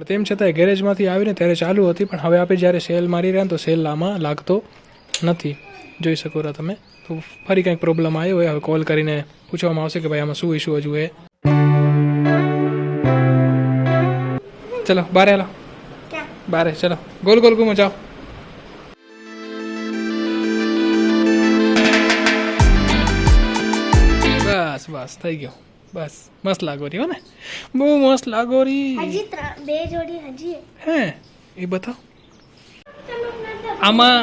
તેમ છતાં ગેરેજમાંથી આવીને ત્યારે ચાલુ હતી, પણ હવે આપણે જ્યારે સેલ મારી રહ્યા તો સેલ આમાં લાગતો નથી, જોઈ શકો છો તમે. તો ફરી કંઈક પ્રોબ્લેમ આવ્યો હોય, હવે કોલ કરીને પૂછવામાં આવશે કે ભાઈ આમાં શું ઇશ્યુ હજુ એ. ચલો બારે હાલો, બારે ચલો ગોલ ગોલ ઘૂમો જાઓ. બસ બસ થઈ ગયો, બસ મસ્ત લાગો રહી હો ને, બહુ મસ્ત લાગો રહી. બે જોડી હજી હે એ બતાવ. આમાં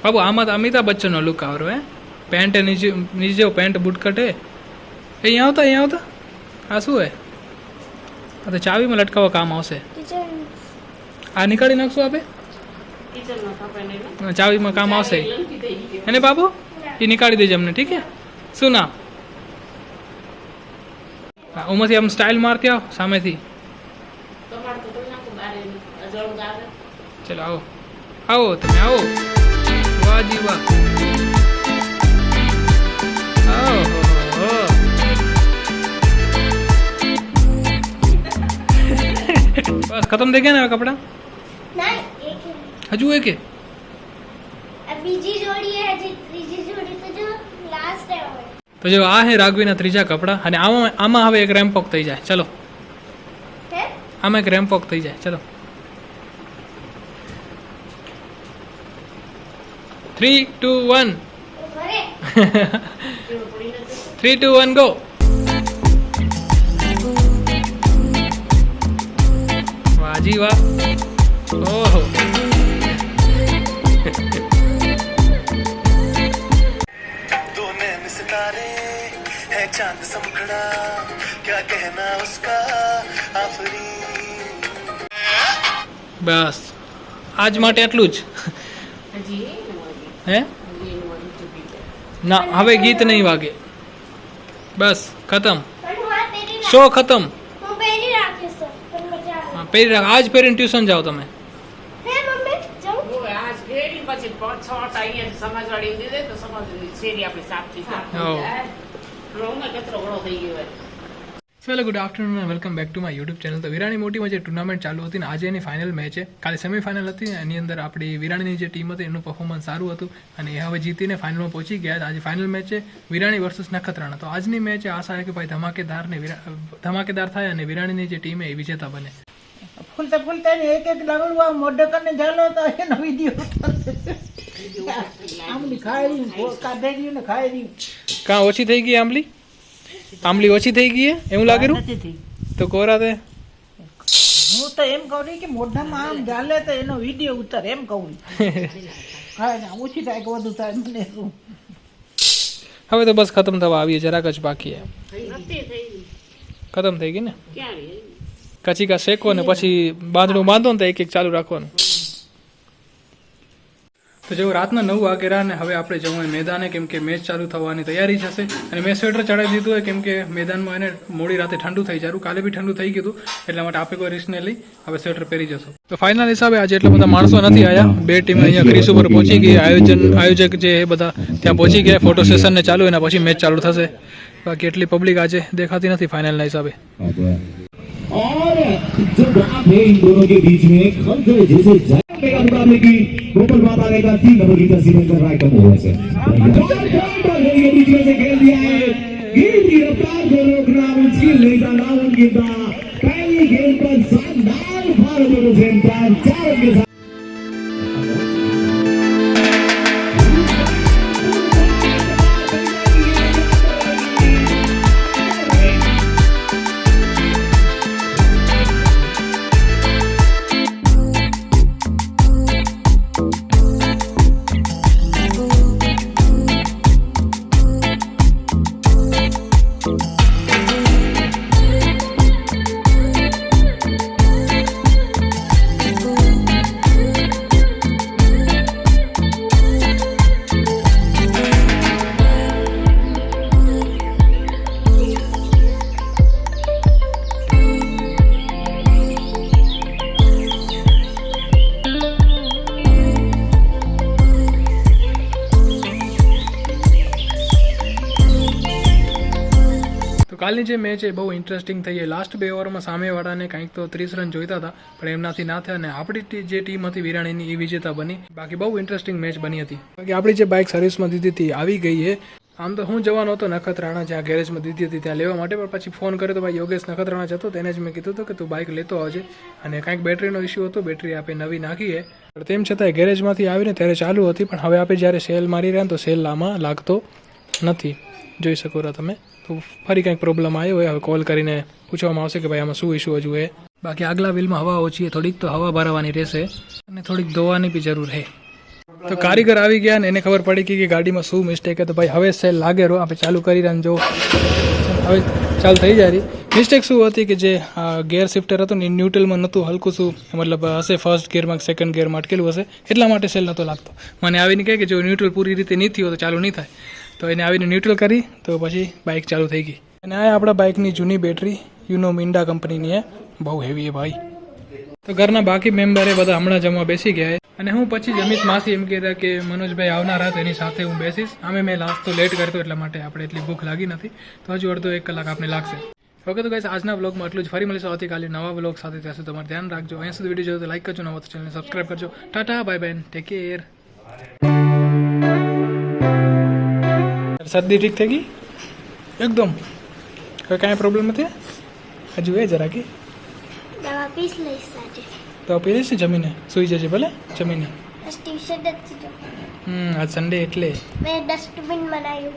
બાબુ આમાં તો અમિતાભ બચ્ચનનો લુક આવરો હે. પેન્ટ નીચે નીચે પેન્ટ બૂટ કટ હે. અહીંયા આવતા આ શું હે? આ તો ચાવીમાં લટકાવવા કામ આવશે. આ નીકાળી નાખશું આપે, ચાવીમાં કામ આવશે એને બાબુ. એ નીકાળી દેજે અમને, ઠીક હે? શું નામ? ઉમાંથી આમ સ્ટાઇલ મારતી આવો સામેથી. ચલો આવો આવો તમે આવો. વાહ જી વાહ. બસ ખતમ થઈ ગયા ને કપડા? હજુ એક બીજી જોડી હે, હજી ત્રીજી જોડી તો જો લાસ્ટ હે. તો જો આ હે રાઘવીના ત્રીજા કપડા, અને આમાં હવે એક રેમ્પોક થઈ જાય. ચલો આમાં એક રેમ્પોક થઈ જાય. ચલો 3, 2, 1. 3, 2, 1 ગો. વાહ જી વાહ. ઓહો चांद समखड़ा क्या कहना उसका आफरी. બસ આજ માટે એટલું જ. હે ના હવે ગીત નહીં વાગે, બસ ખતમ, શો ખતમ. પહેરી રાખ, આજ પહેરીને ટ્યુશન જાઓ તમે. Hello good afternoon and welcome back to my YouTube channel. તો વિરાણી મોટીમાં જે ટુર્નામેન્ટ ચાલુ હતી ને, આજે એની ફાઇનલ મેચ છે. કાલે સેમીફાઇનલ હતી, એની અંદર આપણી વિરાણીની જે ટીમ હતી એનું પરફોર્મન્સ સારું હતું અને એ હવે જીતીને ફાઇનલમાં પહોંચી ગયા. આજે ફાઇનલ મેચ છે વિરાણી વર્સિસ નખત્રાણા. તો આજની મેચ આશા છે કે ભાઈ ધમાકેદાર થાય અને વિરાણીની જે ટીમ એ વિજેતા બને. ફૂલતા ફૂલતા એક એક લાગડવા મોઢે કરીને ચાલો તો એનો વિડીયો આંબલી ખાઈ રહી, કાઢી ને ખાઈ રહી. કાં ઓછી થઈ ગઈ આંબલી? આંબલી ઓછી થઈ ગઈ એવું લાગે તો કોરા તે. હું તો એમ કહું કે મોઢામાં આમ ચાલે તો એનો વિડીયો ઉતાર, એમ કહું. ઓછી થાય કે વધુ થાય મને શું. હવે તો બસ ખતમ થવા આવીએ, જરાક જ બાકી. ખતમ થઈ ગઈ ને, કચી કા શેકો ને પછી બાંધણું બાંધો ને તો એક એક ચાલુ રાખવાનું. તો જેવું રાતના 9 વાગે રહ્યા ને હવે આપણે જવું હોય મેદાને, કેમ કે મેચ ચાલુ થવાની તૈયારી થશે. અને મેં સ્વેટર ચડાવી દીધું હોય કેમ કે મેદાનમાં એને મોડી રાતે ઠંડુ થઈ જાય. કાલે બી ઠંડુ થઈ ગયું હતું, એટલા માટે આપણે કોઈ રિસ્ક ને લઈ હવે સ્વેટર પહેરી જશું. તો ફાઇનલ હિસાબે આજે એટલા બધા માણસો નથી આવ્યા. બે ટીમ અહીંયા ક્રીસ ઉપર પહોંચી ગઈ. આયોજક જે એ બધા ત્યાં પહોંચી ગયા. ફોટો સેશન ને ચાલુ, એના પછી મેચ ચાલુ થશે. બાકી એટલી પબ્લિક આજે દેખાતી નથી ફાઇનલના હિસાબे. और जब आप है इन दोनों के बीच में खंजर जैसे मुकाबले की गोपाल बाबा ने कहा 3 नंबर की तस्वीर कर रहा है कम ओवर से ये बीच में से खेल दिया है गिरती रफ्तार दोनों ग्राउंड स्किल लेता डाउन गिरता पहली गेंद पर शानदार भारत दोनों सेंटर 4 के साथ. કાલની જે મેચ એ બહુ ઇન્ટરેસ્ટિંગ થઈ એ લાસ્ટ 2 ઓવરમાં સામેવાળાને કંઈક તો 30 રન જોઈતા હતા પણ એમનાથી ના થયા અને આપણી જે ટીમ હતી વિરાણીની એ વિજેતા બની. બાકી બહુ ઇન્ટરેસ્ટિંગ મેચ બની હતી. બાકી આપણી જે બાઇક સર્વિસમાં દીધી હતી આવી ગઈ છે. આમ તો હું જવાનો હતો નખત્રાણા જ્યાં ગેરેજમાં દીધી હતી ત્યાં લેવા માટે, પણ પછી ફોન કર્યો તો ભાઈ યોગેશ નખત્રાણા જતો તેને જ મેં કીધું હતું કે તું બાઇક લેતો આવજે. અને કાંઈક બેટરીનો ઇસ્યુ હતો, બેટરી આપણે નવી નાખીએ પણ તેમ છતાંય ગેરેજમાંથી આવીને ત્યારે ચાલુ હતી. પણ હવે આપણે જ્યારે સેલ મારી રહ્યા તો સેલ આમાં લાગતો નથી, જોઈ શકો છો તમે. તો ફરી કંઈક પ્રોબ્લેમ આવ્યો હોય હવે કોલ કરીને પૂછવામાં આવશે કે ભાઈ આમાં શું ઇસ્યુ હજુ એ. બાકી આગલા વ્હીલમાં હવા ઓછી છે, થોડીક તો હવા ભરાવાની રહેશે અને થોડીક ધોવાની બી જરૂર છે. તો કારીગર આવી ગયા ને એને ખબર પડી કે ગાડીમાં શું મિસ્ટેક છે. તો ભાઈ હવે સેલ લાગે રહો, આપણે ચાલુ કરી રહ્યા જો હવે ચાલુ થઈ જાય. મિસ્ટેક શું હતી કે જે ગેર શિફ્ટર હતું ને ન્યુટ્રલમાં નહોતું, હલકું શું મતલબ હશે ફર્સ્ટ ગેરમાં સેકન્ડ ગેરમાં અટકેલું હશે એટલા માટે સેલ નહોતો લાગતો. મને આવીને કહે કે જો ન્યુટ્રલ પૂરી રીતે નહીં થયું તો ચાલુ નહીં થાય. તો એને આવીને ન્યુટ્રલ કરી તો પછી બાઇક ચાલુ થઈ ગઈ. અને આ આપણા બાઇકની જૂની બેટરી યુનો મિન્ડા કંપનીની છે, બહુ હેવી છે ભાઈ. તો ઘરના બાકી મેમ્બરે બધા હમણાં જમવા બેસી ગયા અને હું પછી જમીશ. માસી એમ કહેતા કે મનોજભાઈ આવનારા તો એની સાથે હું બેસીશ. આમે મેં નાસ્તો લેટ કરતો એટલા માટે આપણે એટલી ભૂખ લાગી નથી, તો હજુ અડધો 1 કલાક આપણે લાગશે. ઓકે તો ગાઈસ આજના વ્લોગમાં એટલું જ. ફરી મળીશું આવતીકાલે નવા વ્લોગ સાથે. ત્યાં સુધી તમારે ધ્યાન રાખજો. અહીંયા સુધી વિડીયો જોયો તો લાઈક કરજો, નવો તો ચેનલને સબસ્ક્રાઈબ કરજો. Tata bye bye, take care. શરદી ઠીક થઈ ગઈ એકદમ? હવે કાંઈ પ્રોબ્લેમ નથી હજુ? એ જરા કે દવા પીસ લઈશ આજે. તો પી લઈશ જમીને સુઈ જજે ભલે જમીને. ટ્યુશન નથી. આજ સન્ડે એટલે મેં ડસ્ટબિન બનાવ્યું.